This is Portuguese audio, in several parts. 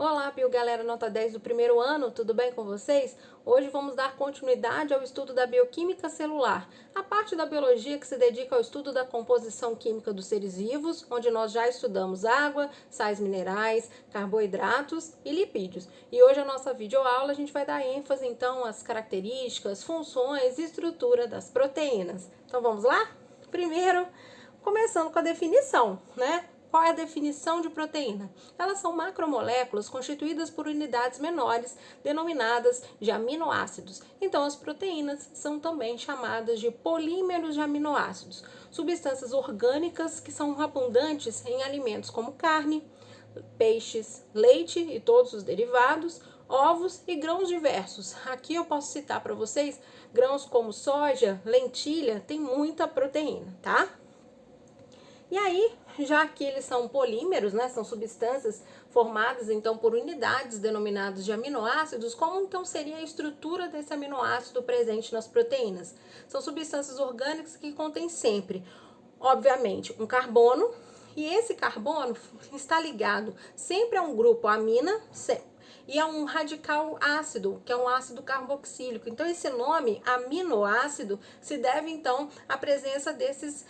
Olá, galera, nota 10 do primeiro ano, tudo bem com vocês? Hoje vamos dar continuidade ao estudo da bioquímica celular, a parte da biologia que se dedica ao estudo da composição química dos seres vivos, onde nós já estudamos água, sais minerais, carboidratos e lipídios. E hoje a nossa videoaula a gente vai dar ênfase então às características, funções e estrutura das proteínas. Então vamos lá? Primeiro, começando com a definição, né? Qual é a definição de proteína? Elas são macromoléculas constituídas por unidades menores, denominadas de aminoácidos. Então, as proteínas são também chamadas de polímeros de aminoácidos, substâncias orgânicas que são abundantes em alimentos como carne, peixes, leite e todos os derivados, ovos e grãos diversos. Aqui eu posso citar para vocês grãos como soja, lentilha, tem muita proteína, tá? E aí, já que eles são polímeros, né, são substâncias formadas então por unidades denominadas de aminoácidos, como então seria a estrutura desse aminoácido presente nas proteínas? São substâncias orgânicas que contêm sempre, obviamente, um carbono, e esse carbono está ligado sempre a um grupo amina, e a um radical ácido, que é um ácido carboxílico. Então, esse nome, aminoácido, se deve, então, à presença desses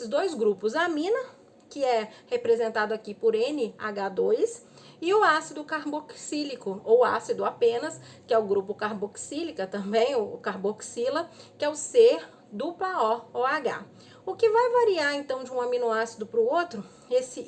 dois grupos. A amina, que é representado aqui por NH2, e o ácido carboxílico, ou ácido apenas, que é o grupo carboxílica também, o carboxila, que é o C dupla O, OH. O que vai variar então de um aminoácido para o outro,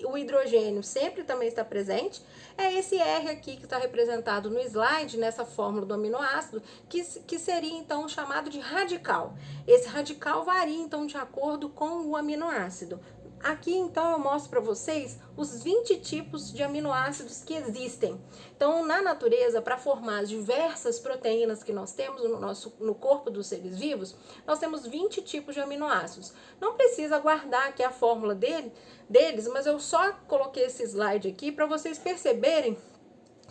o hidrogênio sempre também está presente, é esse R aqui que está representado no slide, nessa fórmula do aminoácido, que seria então chamado de radical. Esse radical varia então de acordo com o aminoácido. Aqui, então, eu mostro para vocês os 20 tipos de aminoácidos que existem. Então, na natureza, para formar as diversas proteínas que nós temos no corpo dos seres vivos, nós temos 20 tipos de aminoácidos. Não precisa guardar aqui a fórmula deles, mas eu só coloquei esse slide aqui para vocês perceberem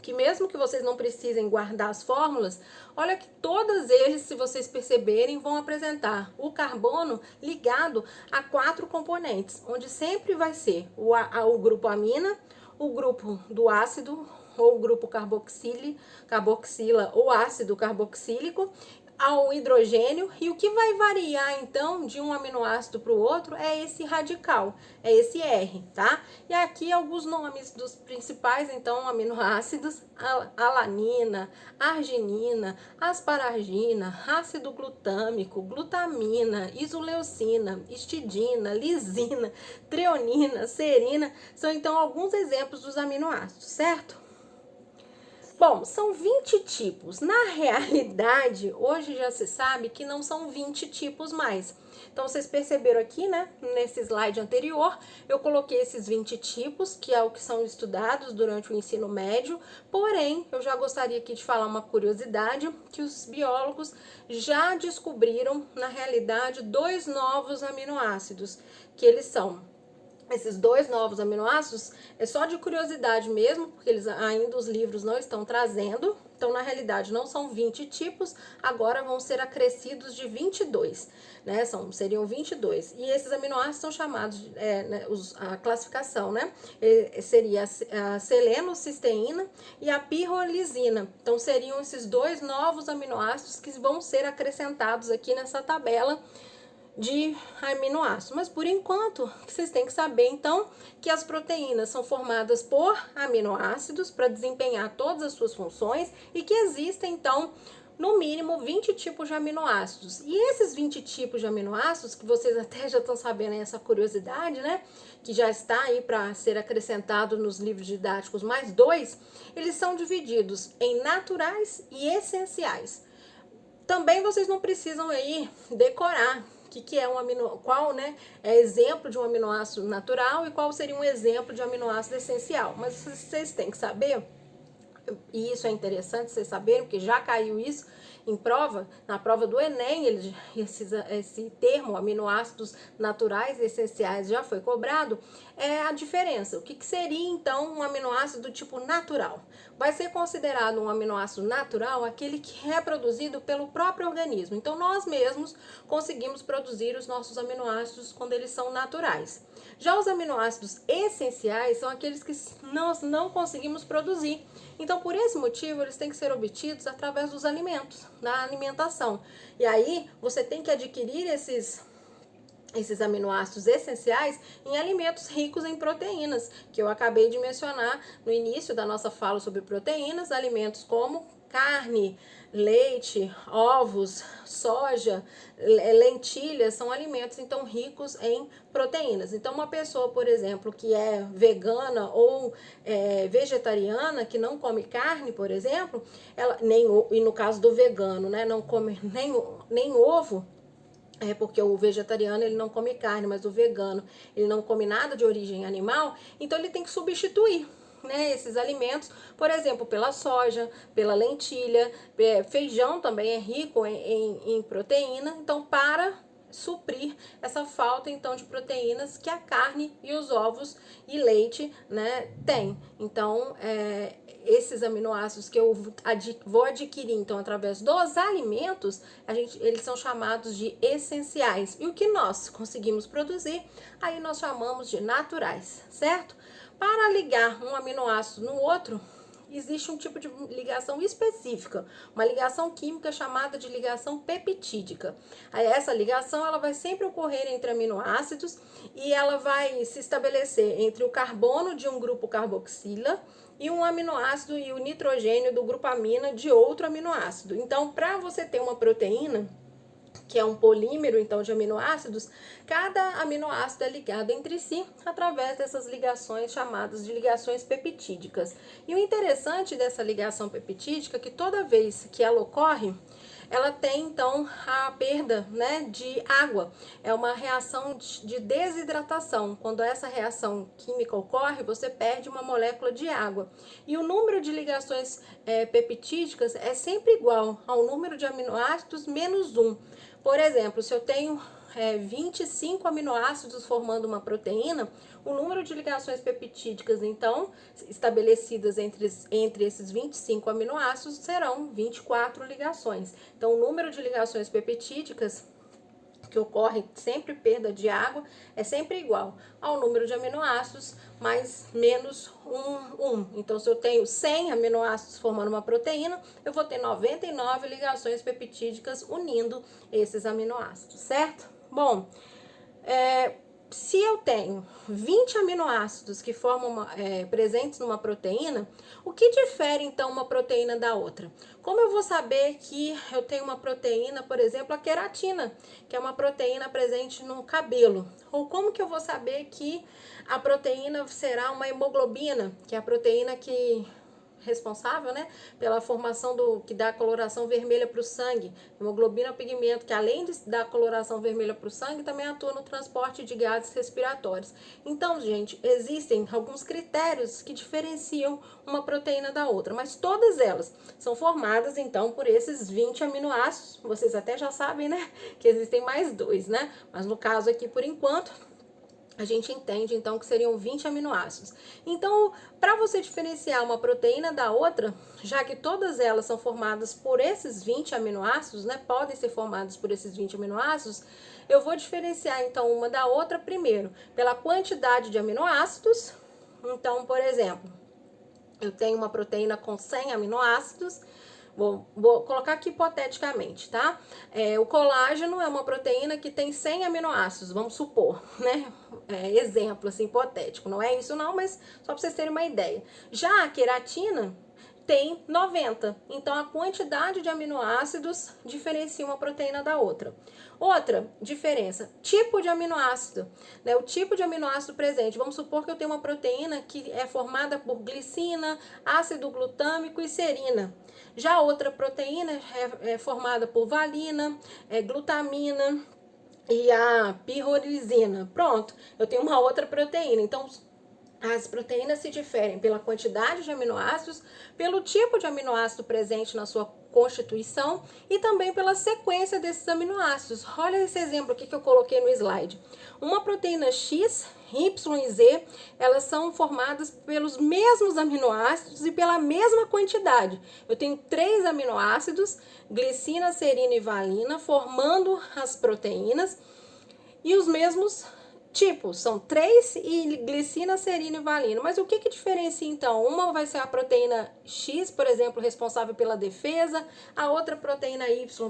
que mesmo que vocês não precisem guardar as fórmulas, olha que todos eles, se vocês perceberem, vão apresentar o carbono ligado a 4 componentes, onde sempre vai ser o grupo amina, o grupo do ácido, ou o grupo carboxila ou ácido carboxílico, ao hidrogênio, e o que vai variar então de um aminoácido para o outro é esse radical, é esse R, tá? E aqui alguns nomes dos principais então aminoácidos: alanina, arginina, asparagina, ácido glutâmico, glutamina, isoleucina, histidina, lisina, treonina, serina, são então alguns exemplos dos aminoácidos, certo? Bom, são 20 tipos. Na realidade, hoje já se sabe que não são 20 tipos mais. Então, vocês perceberam aqui, né, nesse slide anterior, eu coloquei esses 20 tipos, que é o que são estudados durante o ensino médio. Porém, eu já gostaria aqui de falar uma curiosidade, que os biólogos já descobriram, na realidade, 2 novos aminoácidos, que eles são... Esses 2 novos aminoácidos é só de curiosidade mesmo, porque eles ainda os livros não estão trazendo. Então, na realidade, não são 20 tipos, agora vão ser acrescidos de 22, né? Seriam 22. E esses aminoácidos são chamados, a classificação, né? Seria a selenocisteína e a pirrolizina. Então, seriam esses 2 novos aminoácidos que vão ser acrescentados aqui nessa tabela de aminoácidos. Mas por enquanto, vocês têm que saber então que as proteínas são formadas por aminoácidos para desempenhar todas as suas funções e que existem então no mínimo 20 tipos de aminoácidos. E esses 20 tipos de aminoácidos, que vocês até já estão sabendo essa curiosidade, né? Que já está aí para ser acrescentado nos livros didáticos mais 2, eles são divididos em naturais e essenciais. Também vocês não precisam aí decorar que é qual, né, é exemplo de um aminoácido natural e qual seria um exemplo de aminoácido essencial. Mas vocês têm que saber, e isso é interessante vocês saberem, porque já caiu isso em prova, na prova do Enem, esse termo, aminoácidos naturais e essenciais, já foi cobrado, é a diferença. O que seria, então, um aminoácido do tipo natural? Vai ser considerado um aminoácido natural aquele que é produzido pelo próprio organismo. Então, nós mesmos conseguimos produzir os nossos aminoácidos quando eles são naturais. Já os aminoácidos essenciais são aqueles que nós não conseguimos produzir. Então, por esse motivo, eles têm que ser obtidos através dos alimentos, da alimentação. E aí, você tem que adquirir esses aminoácidos essenciais em alimentos ricos em proteínas, que eu acabei de mencionar no início da nossa fala sobre proteínas, alimentos como carne, leite, ovos, soja, lentilhas, são alimentos então ricos em proteínas. Então, uma pessoa, por exemplo, que é vegana ou vegetariana, que não come carne, por exemplo, e no caso do vegano, né, não come nem ovo, porque o vegetariano ele não come carne, mas o vegano ele não come nada de origem animal, então ele tem que substituir, né, esses alimentos, por exemplo, pela soja, pela lentilha, feijão também é rico em proteína, então para suprir essa falta então de proteínas que a carne e os ovos e leite, né, tem. Então, esses aminoácidos que eu vou adquirir então através dos alimentos, eles são chamados de essenciais. E o que nós conseguimos produzir, aí nós chamamos de naturais, certo? Para ligar um aminoácido no outro, existe um tipo de ligação específica, uma ligação química chamada de ligação peptídica. Essa ligação ela vai sempre ocorrer entre aminoácidos e ela vai se estabelecer entre o carbono de um grupo carboxila e um aminoácido e o nitrogênio do grupo amina de outro aminoácido. Então, para você ter uma proteína, que é um polímero então de aminoácidos, cada aminoácido é ligado entre si através dessas ligações chamadas de ligações peptídicas. E o interessante dessa ligação peptídica é que toda vez que ela ocorre, ela tem então a perda, né, de água. É uma reação de desidratação. Quando essa reação química ocorre, você perde uma molécula de água. E o número de ligações peptídicas é sempre igual ao número de aminoácidos menos 1. Por exemplo, se eu tenho 25 aminoácidos formando uma proteína, o número de ligações peptídicas, então, estabelecidas entre esses 25 aminoácidos serão 24 ligações. Então, o número de ligações peptídicas que ocorre sempre perda de água é sempre igual ao número de aminoácidos mais menos 1. Então, se eu tenho 100 aminoácidos formando uma proteína, eu vou ter 99 ligações peptídicas unindo esses aminoácidos, certo? Bom, se eu tenho 20 aminoácidos que formam presentes numa proteína, o que difere então uma proteína da outra? Como eu vou saber que eu tenho uma proteína, por exemplo, a queratina, que é uma proteína presente no cabelo? Ou como que eu vou saber que a proteína será uma hemoglobina, que é a proteína responsável, né, pela formação que dá a coloração vermelha para o sangue. Hemoglobina é um pigmento que, além de dar a coloração vermelha para o sangue, também atua no transporte de gases respiratórios. Então, gente, existem alguns critérios que diferenciam uma proteína da outra, mas todas elas são formadas, então, por esses 20 aminoácidos. Vocês até já sabem, né, que existem mais 2, né? Mas no caso aqui, por enquanto, a gente entende, então, que seriam 20 aminoácidos. Então, para você diferenciar uma proteína da outra, já que todas elas são formadas por esses 20 aminoácidos, né, podem ser formadas por esses 20 aminoácidos, eu vou diferenciar, então, uma da outra primeiro, pela quantidade de aminoácidos. Então, por exemplo, eu tenho uma proteína com 100 aminoácidos, vou colocar aqui hipoteticamente, tá? O colágeno é uma proteína que tem 100 aminoácidos, vamos supor, né? Exemplo, assim, hipotético. Não é isso não, mas só para vocês terem uma ideia. Já a queratina tem 90. Então, a quantidade de aminoácidos diferencia uma proteína da outra. Outra diferença, tipo de aminoácido, né? O tipo de aminoácido presente. Vamos supor que eu tenho uma proteína que é formada por glicina, ácido glutâmico e serina. Já outra proteína é formada por valina, glutamina e a pirolisina. Pronto, eu tenho uma outra proteína. Então, as proteínas se diferem pela quantidade de aminoácidos, pelo tipo de aminoácido presente na sua constituição e também pela sequência desses aminoácidos. Olha esse exemplo aqui que eu coloquei no slide. Uma proteína X, Y e Z, elas são formadas pelos mesmos aminoácidos e pela mesma quantidade. Eu tenho 3 aminoácidos, glicina, serina e valina, formando as proteínas e os mesmos Tipos, são 3 e glicina, serina e valina. Mas o que diferencia então? Uma vai ser a proteína X, por exemplo, responsável pela defesa, a outra proteína Y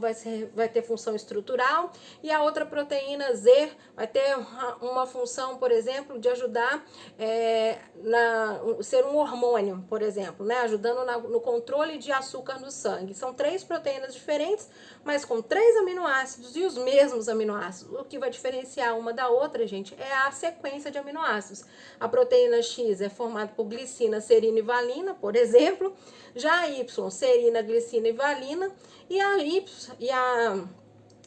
vai ter função estrutural e a outra proteína Z vai ter uma função, por exemplo, de ajudar ser um hormônio, por exemplo, né? Ajudando no controle de açúcar no sangue. São 3 proteínas diferentes, mas com 3 aminoácidos e os mesmos aminoácidos. O que vai diferenciar uma da outra, gente, é a sequência de aminoácidos. A proteína X é formada por glicina, serina e valina, por exemplo. Já a Y, serina, glicina e valina.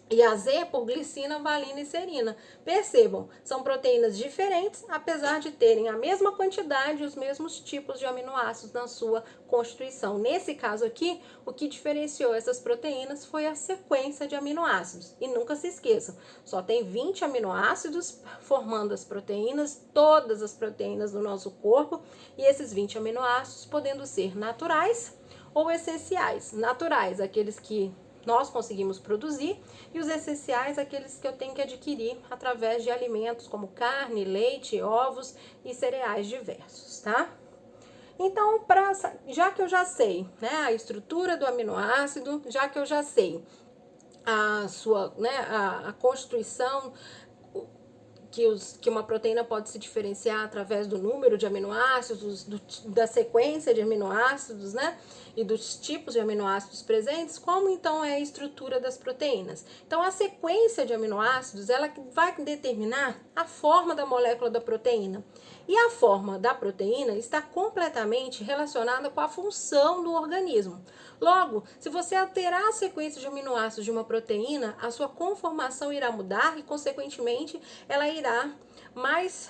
E a Z por glicina, valina e serina. Percebam, são proteínas diferentes, apesar de terem a mesma quantidade e os mesmos tipos de aminoácidos na sua constituição. Nesse caso aqui, o que diferenciou essas proteínas foi a sequência de aminoácidos. E nunca se esqueçam, só tem 20 aminoácidos formando as proteínas, todas as proteínas do nosso corpo, e esses 20 aminoácidos podendo ser naturais ou essenciais. Naturais, aqueles que nós conseguimos produzir, e os essenciais, aqueles que eu tenho que adquirir através de alimentos como carne, leite, ovos e cereais diversos, tá? Então, já que eu já sei, né, a estrutura do aminoácido, já que eu já sei a constituição, que uma proteína pode se diferenciar através do número de aminoácidos, da sequência de aminoácidos, né? E dos tipos de aminoácidos presentes, como então é a estrutura das proteínas. Então, a sequência de aminoácidos, ela vai determinar a forma da molécula da proteína. E a forma da proteína está completamente relacionada com a função do organismo. Logo, se você alterar a sequência de aminoácidos de uma proteína, a sua conformação irá mudar e, consequentemente, ela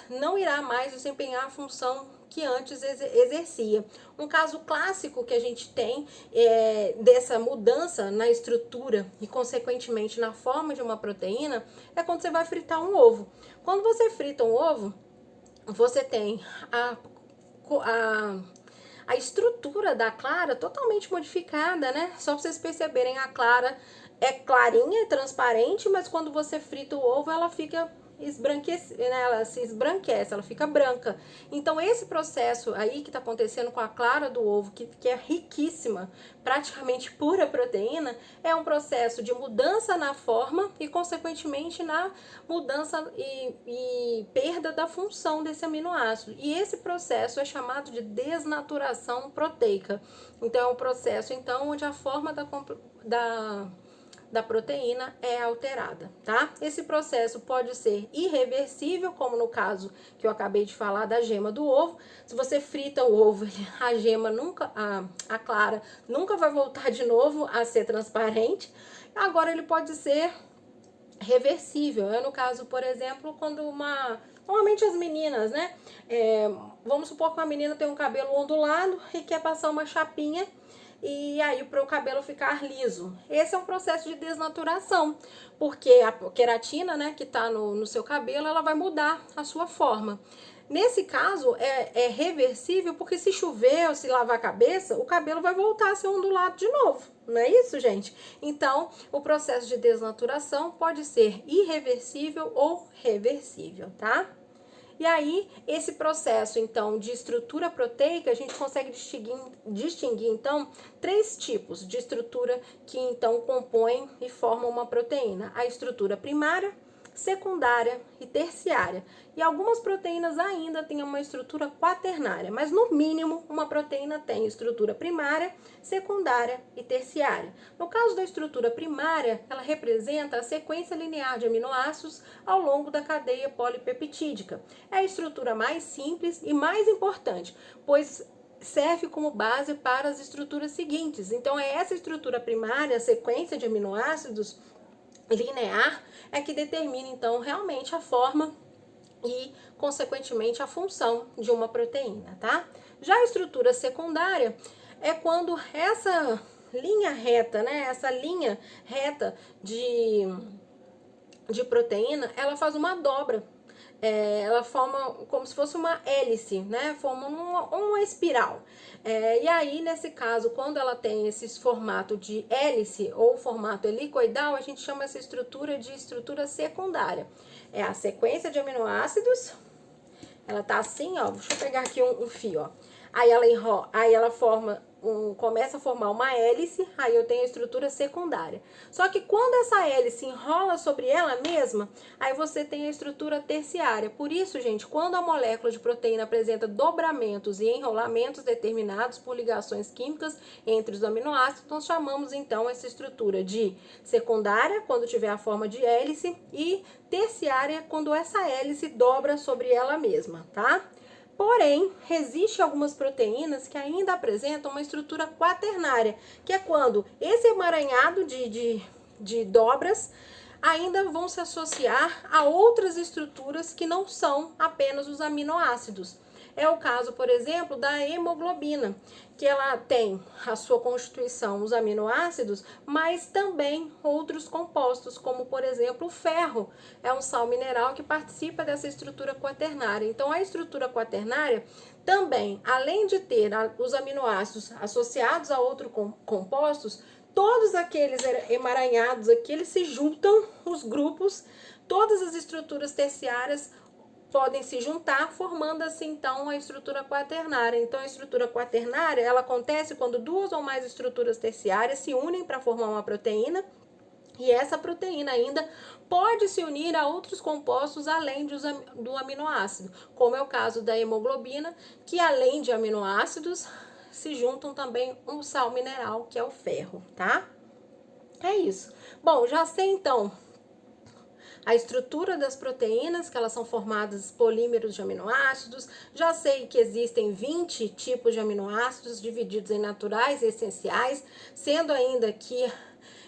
não irá mais desempenhar a função que antes exercia. Um caso clássico que a gente tem dessa mudança na estrutura e, consequentemente, na forma de uma proteína é quando você vai fritar um ovo. Quando você frita um ovo, você tem a estrutura da clara totalmente modificada, né? Só para vocês perceberem, a clara é clarinha, é transparente, mas quando você frita o ovo, ela fica né? Ela se esbranquece, ela fica branca. Então, esse processo aí que tá acontecendo com a clara do ovo, que é riquíssima, praticamente pura proteína, é um processo de mudança na forma e, consequentemente, na mudança e perda da função desse aminoácido. E esse processo é chamado de desnaturação proteica. Então, é um processo onde a forma da proteína é alterada, tá? Esse processo pode ser irreversível, como no caso que eu acabei de falar da gema do ovo. Se você frita o ovo, a gema a clara nunca vai voltar de novo a ser transparente. Agora ele pode ser reversível, no caso, por exemplo, quando normalmente as meninas, né? Vamos supor que uma menina tem um cabelo ondulado e quer passar uma chapinha, e aí para o cabelo ficar liso. Esse é um processo de desnaturação, porque a queratina, né, que está no seu cabelo, ela vai mudar a sua forma. Nesse caso, é reversível, porque se chover ou se lavar a cabeça, o cabelo vai voltar a ser ondulado de novo. Não é isso, gente? Então, o processo de desnaturação pode ser irreversível ou reversível, tá? E aí, esse processo, então, de estrutura proteica, a gente consegue distinguir então, 3 tipos de estrutura que, então, compõem e formam uma proteína. A estrutura primária, secundária e terciária. E algumas proteínas ainda têm uma estrutura quaternária, mas no mínimo uma proteína tem estrutura primária, secundária e terciária. No caso da estrutura primária, ela representa a sequência linear de aminoácidos ao longo da cadeia polipeptídica. É a estrutura mais simples e mais importante, pois serve como base para as estruturas seguintes. Então, é essa estrutura primária, a sequência de aminoácidos linear, é que determina então realmente a forma e, consequentemente, a função de uma proteína, tá? Já a estrutura secundária é quando essa linha reta, né, essa linha reta de proteína, ela faz uma dobra ela forma como se fosse uma hélice, né? Forma uma espiral. E aí, nesse caso, quando ela tem esse formato de hélice ou formato helicoidal, a gente chama essa estrutura de estrutura secundária. É a sequência de aminoácidos. Ela tá assim, ó. Deixa eu pegar aqui um fio, ó. Aí ela começa a formar uma hélice, aí eu tenho a estrutura secundária. Só que quando essa hélice enrola sobre ela mesma, aí você tem a estrutura terciária. Por isso, gente, quando a molécula de proteína apresenta dobramentos e enrolamentos determinados por ligações químicas entre os aminoácidos, nós chamamos então essa estrutura de secundária, quando tiver a forma de hélice, e terciária, quando essa hélice dobra sobre ela mesma, tá? Porém, existem algumas proteínas que ainda apresentam uma estrutura quaternária, que é quando esse emaranhado de dobras ainda vão se associar a outras estruturas que não são apenas os aminoácidos. É o caso, por exemplo, da hemoglobina, que ela tem a sua constituição, os aminoácidos, mas também outros compostos, como por exemplo o ferro. É um sal mineral que participa dessa estrutura quaternária. Então, a estrutura quaternária também, além de ter os aminoácidos associados a outros compostos, todos aqueles emaranhados aqui, eles se juntam, os grupos, todas as estruturas terciárias podem se juntar, formando assim então a estrutura quaternária. Então a estrutura quaternária, ela acontece quando duas ou mais estruturas terciárias se unem para formar uma proteína, e essa proteína ainda pode se unir a outros compostos além do aminoácido, como é o caso da hemoglobina, que além de aminoácidos se juntam também um sal mineral, que é o ferro, tá? É isso. Bom, já sei então a estrutura das proteínas, que elas são formadas polímeros de aminoácidos. Já sei que existem 20 tipos de aminoácidos divididos em naturais e essenciais, sendo ainda que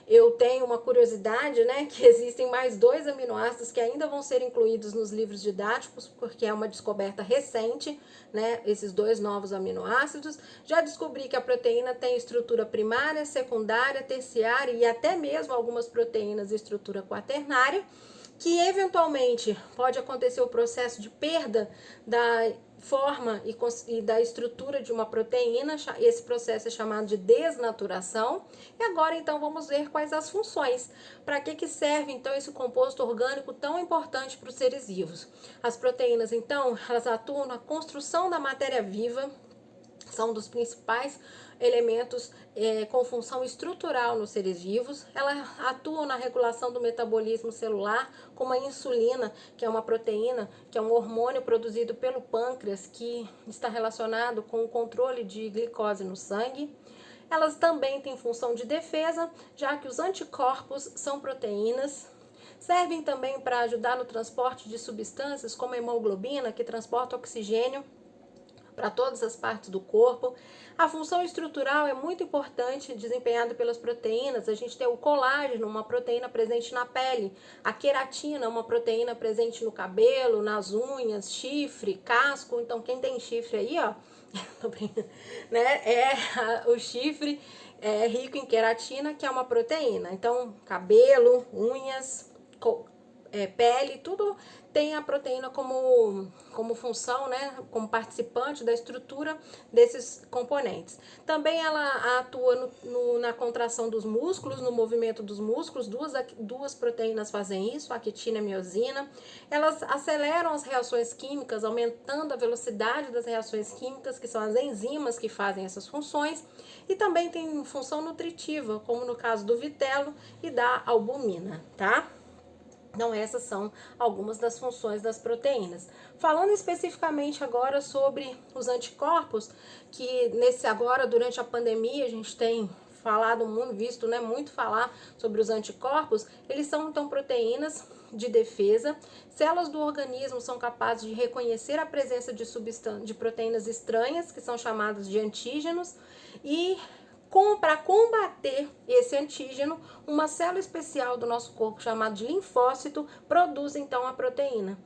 eu tenho uma curiosidade, né, que existem mais 2 aminoácidos que ainda vão ser incluídos nos livros didáticos, porque é uma descoberta recente, né, esses 2 novos aminoácidos. Já descobri que a proteína tem estrutura primária, secundária, terciária e até mesmo algumas proteínas de estrutura quaternária, que eventualmente pode acontecer o processo de perda da forma e da estrutura de uma proteína. Esse processo é chamado de desnaturação. E agora então vamos ver quais as funções. Para que serve então esse composto orgânico tão importante para os seres vivos? As proteínas então, elas atuam na construção da matéria viva, são dos principais elementos com função estrutural nos seres vivos. Elas atuam na regulação do metabolismo celular, como a insulina, que é uma proteína, que é um hormônio produzido pelo pâncreas, que está relacionado com o controle de glicose no sangue. Elas também têm função de defesa, já que os anticorpos são proteínas. Servem também para ajudar no transporte de substâncias, como a hemoglobina, que transporta oxigênio para todas as partes do corpo. A função estrutural é muito importante, desempenhada pelas proteínas. A gente tem o colágeno, uma proteína presente na pele, a queratina, uma proteína presente no cabelo, nas unhas, chifre, casco. Então, quem tem chifre aí, ó, né, o chifre é rico em queratina, que é uma proteína. Então, cabelo, unhas, pele, tudo tem a proteína como função, né, como participante da estrutura desses componentes. Também ela atua na contração dos músculos, no movimento dos músculos. Duas proteínas fazem isso, a quitina e a miosina. Elas aceleram as reações químicas, aumentando a velocidade das reações químicas, que são as enzimas que fazem essas funções. E também tem função nutritiva, como no caso do vitelo e da albumina, tá? Então, essas são algumas das funções das proteínas. Falando especificamente agora sobre os anticorpos, que durante a pandemia, a gente tem falado muito, visto, né, muito falar sobre os anticorpos. Eles são, então, proteínas de defesa. Células do organismo são capazes de reconhecer a presença de proteínas estranhas, que são chamadas de antígenos, e para combater esse antígeno, uma célula especial do nosso corpo chamada de linfócito produz então a proteína,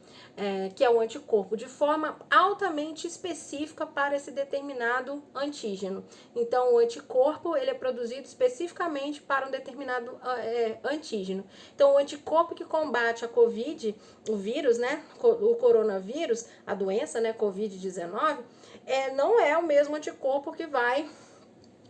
que é o anticorpo, de forma altamente específica para esse determinado antígeno. Então, o anticorpo ele é produzido especificamente para um determinado antígeno. Então, o anticorpo que combate a COVID, o vírus, né, o coronavírus, a doença, né, COVID-19, não é o mesmo anticorpo que vai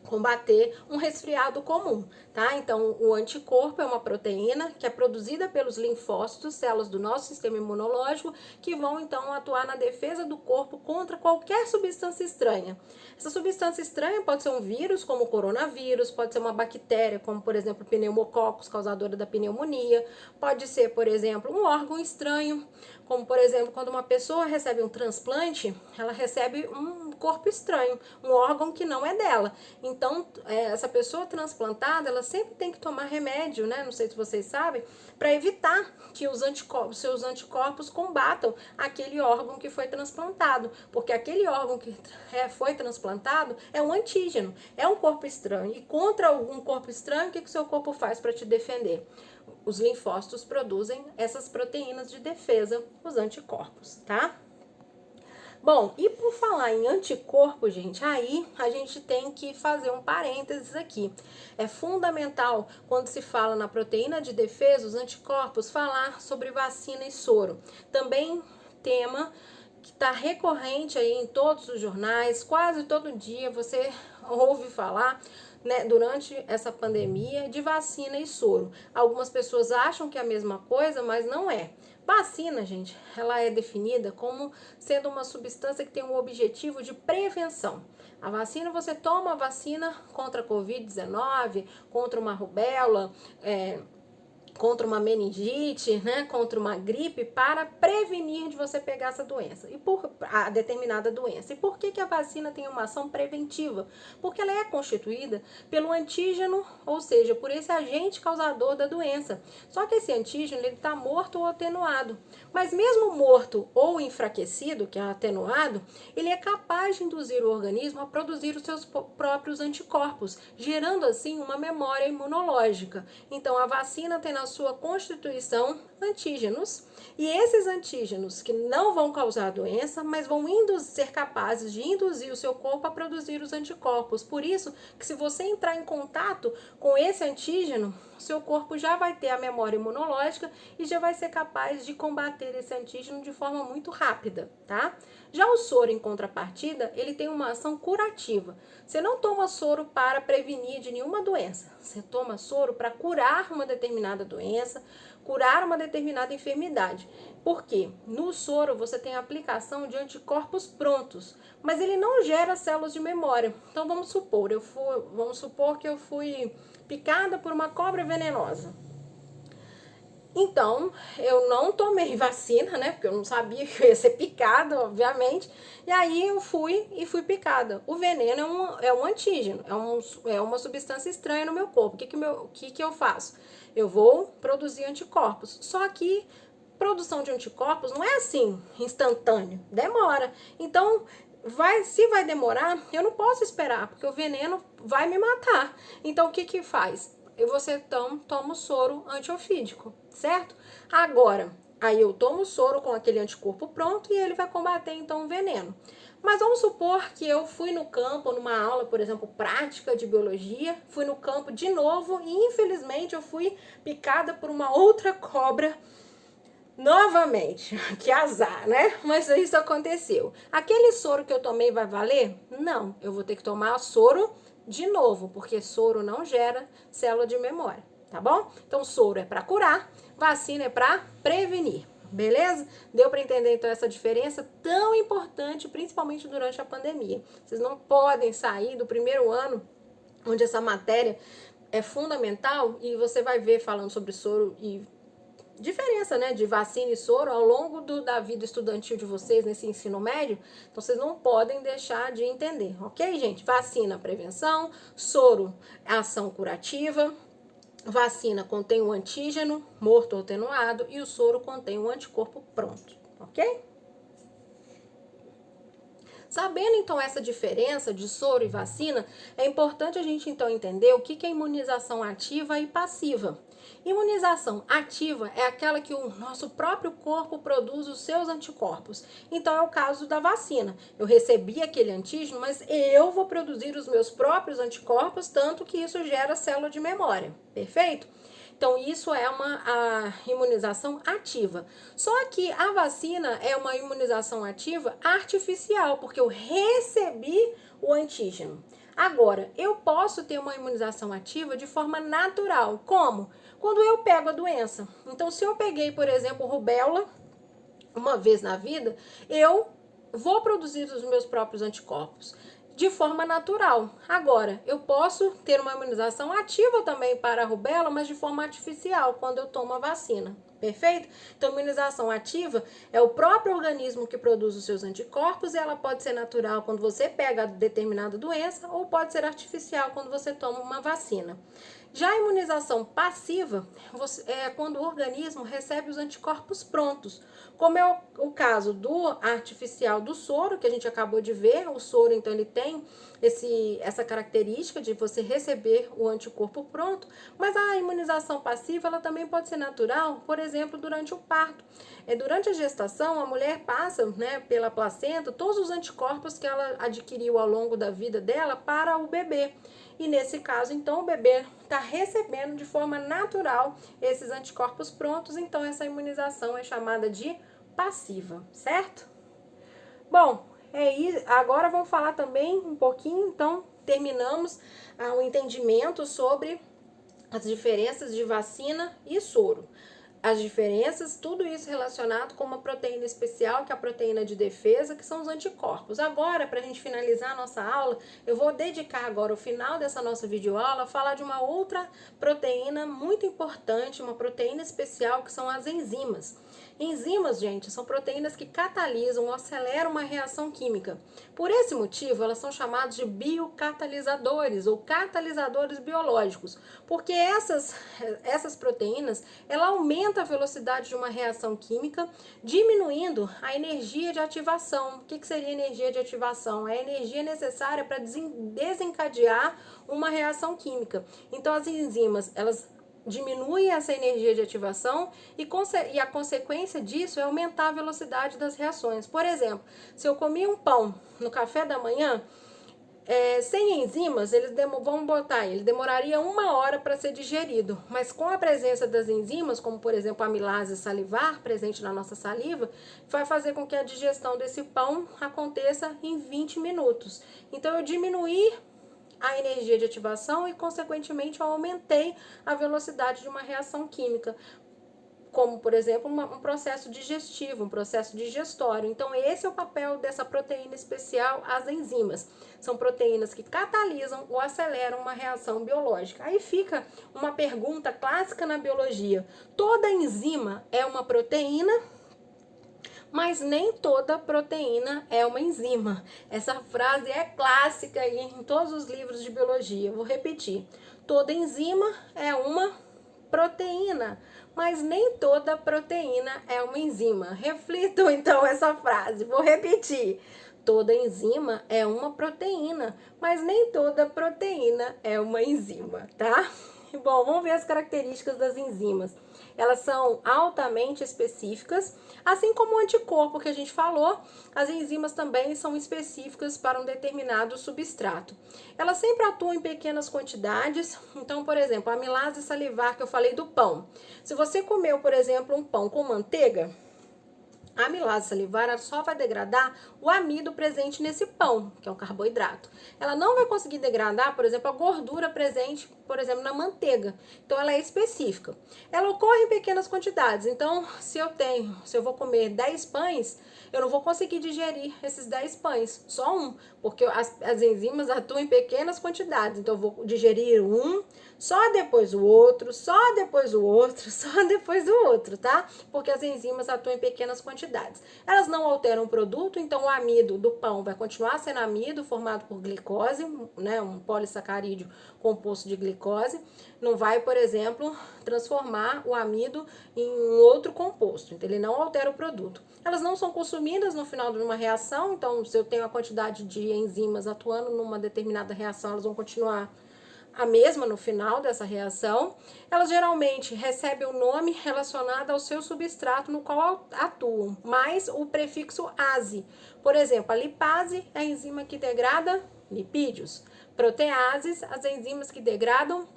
combater um resfriado comum, tá? Então, o anticorpo é uma proteína que é produzida pelos linfócitos, células do nosso sistema imunológico, que vão então atuar na defesa do corpo contra qualquer substância estranha. Essa substância estranha pode ser um vírus, como o coronavírus, pode ser uma bactéria, como por exemplo, pneumococcus, causadora da pneumonia, pode ser, por exemplo, um órgão estranho, como por exemplo, quando uma pessoa recebe um transplante, ela recebe um corpo estranho, um órgão que não é dela. Então, essa pessoa transplantada, ela sempre tem que tomar remédio, né? Não sei se vocês sabem, para evitar que os seus anticorpos combatam aquele órgão que foi transplantado, porque aquele órgão que foi transplantado é um antígeno, é um corpo estranho. E contra algum corpo estranho, o que o seu corpo faz para te defender? Os linfócitos produzem essas proteínas de defesa, os anticorpos, tá? Bom, e por falar em anticorpo, gente, aí a gente tem que fazer um parênteses aqui. É fundamental, quando se fala na proteína de defesa, os anticorpos, falar sobre vacina e soro. Também tema que está recorrente aí em todos os jornais, quase todo dia você ouve falar, né, durante essa pandemia, de vacina e soro. Algumas pessoas acham que é a mesma coisa, mas não é. Vacina, gente, ela é definida como sendo uma substância que tem um objetivo de prevenção. A vacina, você toma a vacina contra a Covid-19, contra uma rubéola, contra uma meningite, né, contra uma gripe, para prevenir de você pegar essa doença, e por a determinada doença. E por que a vacina tem uma ação preventiva? Porque ela é constituída pelo antígeno, ou seja, por esse agente causador da doença. Só que esse antígeno, ele está morto ou atenuado. Mas mesmo morto ou enfraquecido, que é atenuado, ele é capaz de induzir o organismo a produzir os seus próprios anticorpos, gerando assim uma memória imunológica. Então a vacina tem na sua constituição antígenos, e esses antígenos que não vão causar doença, mas vão ser capazes de induzir o seu corpo a produzir os anticorpos. Por isso que se você entrar em contato com esse antígeno, seu corpo já vai ter a memória imunológica e já vai ser capaz de combater esse antígeno de forma muito rápida, tá? Já o soro, em contrapartida, ele tem uma ação curativa. Você não toma soro para prevenir de nenhuma doença. Você toma soro para curar uma determinada doença, curar uma determinada enfermidade. Por quê? No soro você tem a aplicação de anticorpos prontos, mas ele não gera células de memória. Então vamos supor que eu fui picada por uma cobra venenosa. Então, eu não tomei vacina, né? Porque eu não sabia que eu ia ser picada, obviamente. E aí eu fui picada. O veneno é um antígeno, é uma substância estranha no meu corpo. O que eu faço? Eu vou produzir anticorpos. Só que produção de anticorpos não é assim, instantâneo. Demora. Então, se vai demorar, eu não posso esperar, porque o veneno vai me matar. Então, o que faz? Você toma o soro antiofídico, certo? Agora, aí eu tomo o soro com aquele anticorpo pronto e ele vai combater então o veneno. Mas vamos supor que eu fui no campo, numa aula, por exemplo, prática de biologia, fui no campo de novo e infelizmente eu fui picada por uma outra cobra novamente. Que azar, né? Mas isso aconteceu. Aquele soro que eu tomei vai valer? Não, eu vou ter que tomar soro de novo, porque soro não gera célula de memória, tá bom? Então, soro é para curar, vacina é para prevenir, beleza? Deu para entender, então, essa diferença tão importante, principalmente durante a pandemia. Vocês não podem sair do primeiro ano, onde essa matéria é fundamental, e você vai ver falando sobre soro e diferença, né, de vacina e soro ao longo da vida estudantil de vocês nesse ensino médio. Então vocês não podem deixar de entender, ok, gente? Vacina, prevenção; soro, ação curativa. Vacina contém um antígeno morto ou atenuado e o soro contém um anticorpo pronto, ok? Sabendo então essa diferença de soro e vacina, é importante a gente então entender o que é imunização ativa e passiva. Imunização ativa é aquela que o nosso próprio corpo produz os seus anticorpos. Então é o caso da vacina. Eu recebi aquele antígeno, mas eu vou produzir os meus próprios anticorpos, tanto que isso gera célula de memória. Perfeito? Então, isso é a imunização ativa. Só que a vacina é uma imunização ativa artificial, porque eu recebi o antígeno. Agora, eu posso ter uma imunização ativa de forma natural. Como? Quando eu pego a doença. Então, se eu peguei, por exemplo, rubéola uma vez na vida, eu vou produzir os meus próprios anticorpos de forma natural. Agora, eu posso ter uma imunização ativa também para a rubéola, mas de forma artificial, quando eu tomo a vacina. Perfeito? Então, imunização ativa é o próprio organismo que produz os seus anticorpos e ela pode ser natural quando você pega determinada doença ou pode ser artificial quando você toma uma vacina. Já a imunização passiva é quando o organismo recebe os anticorpos prontos, como é o caso do artificial do soro, que a gente acabou de ver. O soro, então, ele tem essa característica de você receber o anticorpo pronto, mas a imunização passiva, ela também pode ser natural, por exemplo, durante o parto. Durante a gestação, a mulher passa, né, pela placenta todos os anticorpos que ela adquiriu ao longo da vida dela para o bebê. E nesse caso, então, o bebê está recebendo de forma natural esses anticorpos prontos, então essa imunização é chamada de passiva, certo? Bom, agora vamos falar também um pouquinho, então, terminamos o entendimento sobre as diferenças de vacina e soro. As diferenças, tudo isso relacionado com uma proteína especial, que é a proteína de defesa, que são os anticorpos. Agora, para a gente finalizar a nossa aula, eu vou dedicar agora o final dessa nossa videoaula a falar de uma outra proteína muito importante, uma proteína especial, que são as enzimas. Enzimas, gente, são proteínas que catalisam ou aceleram uma reação química. Por esse motivo, elas são chamadas de biocatalisadores ou catalisadores biológicos, porque essas proteínas, ela aumenta a velocidade de uma reação química, diminuindo a energia de ativação. O que seria energia de ativação? É a energia necessária para desencadear uma reação química. Então, as enzimas, elas diminui essa energia de ativação e a consequência disso é aumentar a velocidade das reações. Por exemplo, se eu comi um pão no café da manhã, sem enzimas, ele demoraria 1 hora para ser digerido, mas com a presença das enzimas, como por exemplo a amilase salivar, presente na nossa saliva, vai fazer com que a digestão desse pão aconteça em 20 minutos. Então, eu diminuí a energia de ativação e, consequentemente, eu aumentei a velocidade de uma reação química, como, por exemplo, um processo digestivo, um processo digestório. Então, esse é o papel dessa proteína especial, as enzimas. São proteínas que catalisam ou aceleram uma reação biológica. Aí fica uma pergunta clássica na biologia: toda enzima é uma proteína? Mas nem toda proteína é uma enzima. Essa frase é clássica em todos os livros de biologia. Vou repetir: toda enzima é uma proteína, mas nem toda proteína é uma enzima. Reflitam então essa frase. Vou repetir: toda enzima é uma proteína, mas nem toda proteína é uma enzima, tá? Bom, vamos ver as características das enzimas. Elas são altamente específicas, assim como o anticorpo que a gente falou, as enzimas também são específicas para um determinado substrato. Elas sempre atuam em pequenas quantidades, então, por exemplo, a amilase salivar que eu falei do pão. Se você comeu, por exemplo, um pão com manteiga, a amilase salivar ela só vai degradar o amido presente nesse pão, que é um carboidrato. Ela não vai conseguir degradar, por exemplo, a gordura presente, por exemplo, na manteiga. Então, ela é específica. Ela ocorre em pequenas quantidades. Então, se eu vou comer 10 pães, eu não vou conseguir digerir esses 10 pães, só um, porque as enzimas atuam em pequenas quantidades. Então, eu vou digerir um, só depois o outro, só depois o outro, só depois o outro, tá? Porque as enzimas atuam em pequenas quantidades. quantidades. Elas não alteram o produto, então o amido do pão vai continuar sendo amido formado por glicose, né, um polissacarídeo composto de glicose. Não vai, por exemplo, transformar o amido em outro composto, então ele não altera o produto. Elas não são consumidas no final de uma reação, então se eu tenho a quantidade de enzimas atuando numa determinada reação, elas vão continuar a mesma no final dessa reação. Elas geralmente recebem o nome relacionado ao seu substrato no qual atuam, mais o prefixo ase. Por exemplo, a lipase é a enzima que degrada lipídios. Proteases, as enzimas que degradam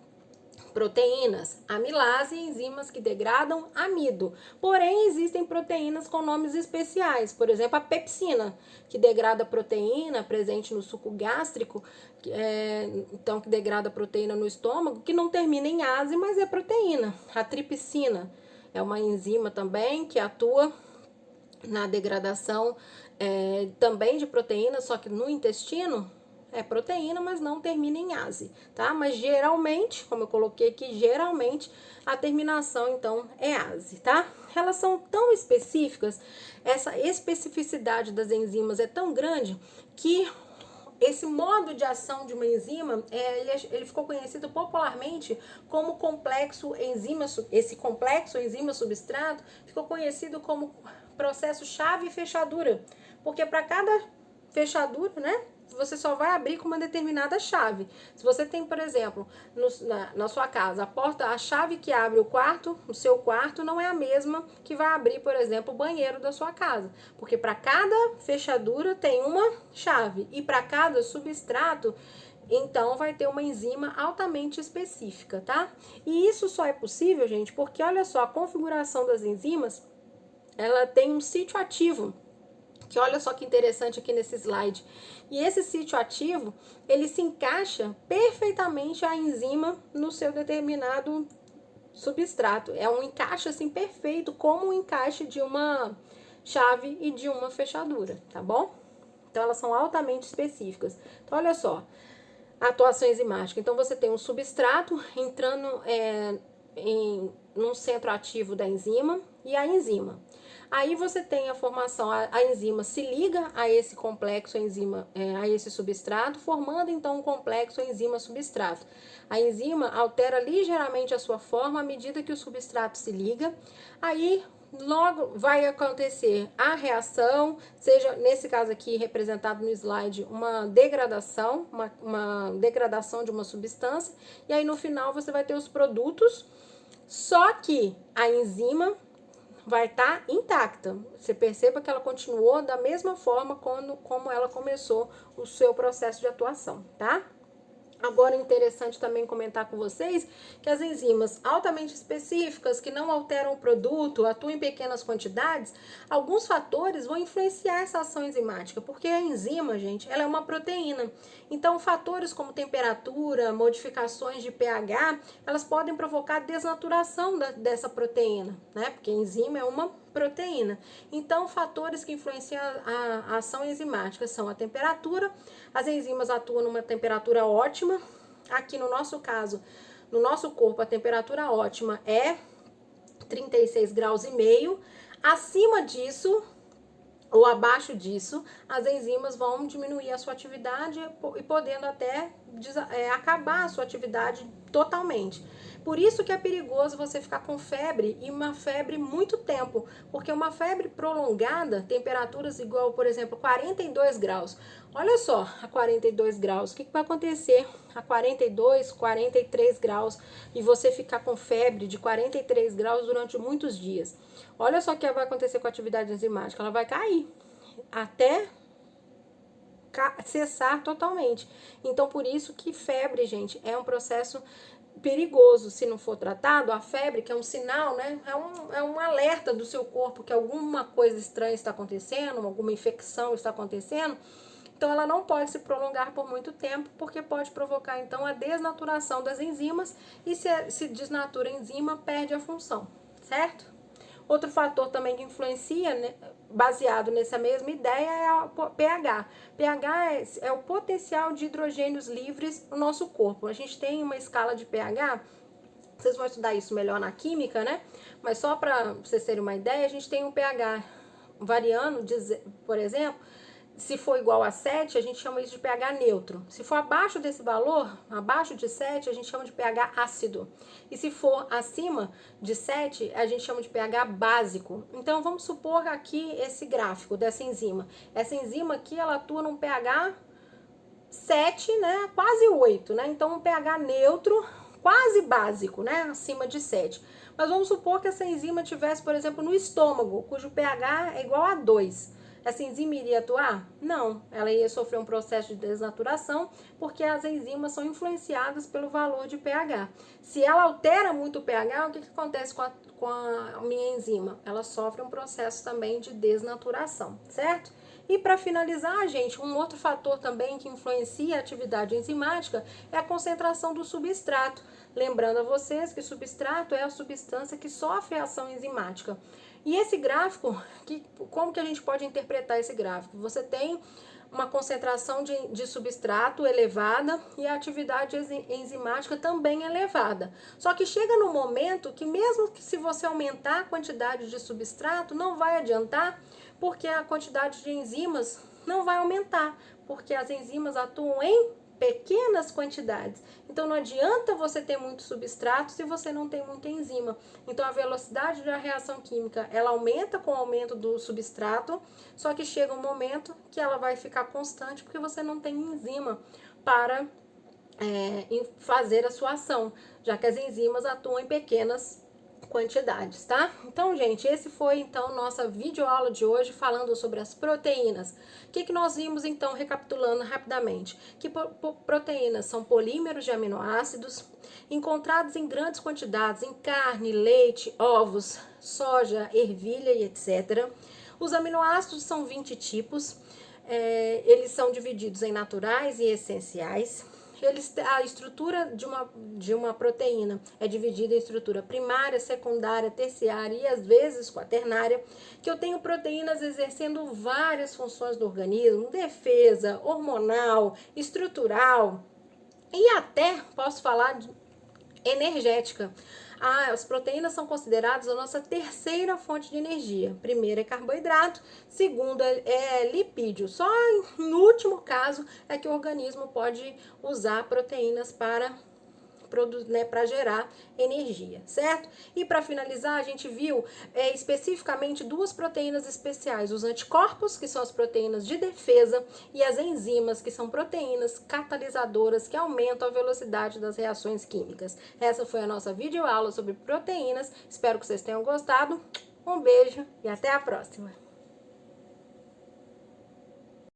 proteínas. Amilase, enzimas que degradam amido. Porém, existem proteínas com nomes especiais. Por exemplo, a pepsina, que degrada proteína presente no suco gástrico, então que degrada proteína no estômago, que não termina em ase, mas é proteína. A tripsina é uma enzima também que atua na degradação também de proteína, só que no intestino. É proteína, mas não termina em ase, tá? Mas geralmente, como eu coloquei aqui, geralmente a terminação, então, é ase, tá? Elas são tão específicas, essa especificidade das enzimas é tão grande que esse modo de ação de uma enzima, ele ficou conhecido popularmente como complexo enzima, esse complexo enzima-substrato ficou conhecido como processo chave e fechadura, porque para cada fechadura, né, você só vai abrir com uma determinada chave. Se você tem, por exemplo, na sua casa, a chave que abre o seu quarto, não é a mesma que vai abrir, por exemplo, o banheiro da sua casa. Porque para cada fechadura tem uma chave e para cada substrato, então vai ter uma enzima altamente específica, tá? E isso só é possível, gente, porque olha só, a configuração das enzimas, ela tem um sítio ativo, que olha só que interessante aqui nesse slide. E esse sítio ativo, ele se encaixa perfeitamente a enzima no seu determinado substrato. É um encaixe assim perfeito, como o encaixe de uma chave e de uma fechadura, tá bom? Então elas são altamente específicas. Então olha só, a atuação enzimática. Então você tem um substrato entrando num centro ativo da enzima e a enzima. Aí você tem a formação, a enzima se liga a esse complexo enzima, a esse substrato, formando então um complexo enzima-substrato. A enzima altera ligeiramente a sua forma à medida que o substrato se liga. Aí logo vai acontecer a reação, seja nesse caso aqui representado no slide, uma degradação de uma substância, e aí no final você vai ter os produtos, só que a enzima vai estar intacta. Você perceba que ela continuou da mesma forma como ela começou o seu processo de atuação, tá? Agora é interessante também comentar com vocês que as enzimas altamente específicas, que não alteram o produto, atuam em pequenas quantidades, alguns fatores vão influenciar essa ação enzimática, porque a enzima, gente, ela é uma proteína. Então, fatores como temperatura, modificações de pH, elas podem provocar desnaturação dessa proteína, né? Porque a enzima é uma proteína. Então, fatores que influenciam a ação enzimática são a temperatura. As enzimas atuam numa temperatura ótima. Aqui no nosso caso, no nosso corpo, a temperatura ótima é 36 graus e meio. Acima disso ou abaixo disso, as enzimas vão diminuir a sua atividade e podendo até acabar a sua atividade totalmente. Por isso que é perigoso você ficar com febre e uma febre muito tempo, porque uma febre prolongada, temperaturas igual, por exemplo, 42 graus. Olha só, a 42 graus, o que vai acontecer a 42, 43 graus e você ficar com febre de 43 graus durante muitos dias? Olha só o que vai acontecer com a atividade enzimática, ela vai cair até cessar totalmente. Então, por isso que febre, gente, é um processo perigoso se não for tratado. A febre, que é um sinal, né? É um alerta do seu corpo que alguma coisa estranha está acontecendo, alguma infecção está acontecendo. Então, ela não pode se prolongar por muito tempo, porque pode provocar, então, a desnaturação das enzimas e se desnatura a enzima, perde a função, certo? Outro fator também que influencia, né, baseado nessa mesma ideia, é o pH. pH é o potencial de hidrogênios livres no nosso corpo. A gente tem uma escala de pH, vocês vão estudar isso melhor na química, né? Mas só para vocês terem uma ideia, a gente tem um pH variando, por exemplo, se for igual a 7, a gente chama isso de pH neutro. Se for abaixo desse valor, abaixo de 7, a gente chama de pH ácido. E se for acima de 7, a gente chama de pH básico. Então, vamos supor aqui esse gráfico dessa enzima. Essa enzima aqui, ela atua num pH 7, né? Quase 8, né? Então, um pH neutro, quase básico, né? Acima de 7. Mas vamos supor que essa enzima tivesse, por exemplo, no estômago, cujo pH é igual a 2. Essa enzima iria atuar? Não, ela ia sofrer um processo de desnaturação, porque as enzimas são influenciadas pelo valor de pH. Se ela altera muito o pH, o que acontece com a minha enzima? Ela sofre um processo também de desnaturação, certo? E para finalizar, gente, um outro fator também que influencia a atividade enzimática é a concentração do substrato. Lembrando a vocês que substrato é a substância que sofre a ação enzimática. E esse gráfico, como que a gente pode interpretar esse gráfico? Você tem uma concentração de substrato elevada e a atividade enzimática também elevada. Só que chega no momento que mesmo que se você aumentar a quantidade de substrato, não vai adiantar, porque a quantidade de enzimas não vai aumentar, porque as enzimas atuam em pequenas quantidades. Então não adianta você ter muito substrato se você não tem muita enzima. Então a velocidade da reação química, ela aumenta com o aumento do substrato, só que chega um momento que ela vai ficar constante porque você não tem enzima para fazer a sua ação, já que as enzimas atuam em pequenas quantidades, tá? Então, gente, esse foi então nossa videoaula de hoje falando sobre as proteínas. O que nós vimos então, recapitulando rapidamente? Que proteínas são polímeros de aminoácidos encontrados em grandes quantidades em carne, leite, ovos, soja, ervilha e etc. Os aminoácidos são 20 tipos, eles são divididos em naturais e essenciais. A estrutura de uma proteína é dividida em estrutura primária, secundária, terciária e às vezes quaternária, que eu tenho proteínas exercendo várias funções do organismo, defesa, hormonal, estrutural e até posso falar de energética. As proteínas são consideradas a nossa terceira fonte de energia. Primeira é carboidrato, segunda é lipídio. Só no último caso é que o organismo pode usar proteínas para gerar energia, certo? E para finalizar, a gente viu especificamente duas proteínas especiais, os anticorpos, que são as proteínas de defesa, e as enzimas, que são proteínas catalisadoras que aumentam a velocidade das reações químicas. Essa foi a nossa videoaula sobre proteínas, espero que vocês tenham gostado, um beijo e até a próxima!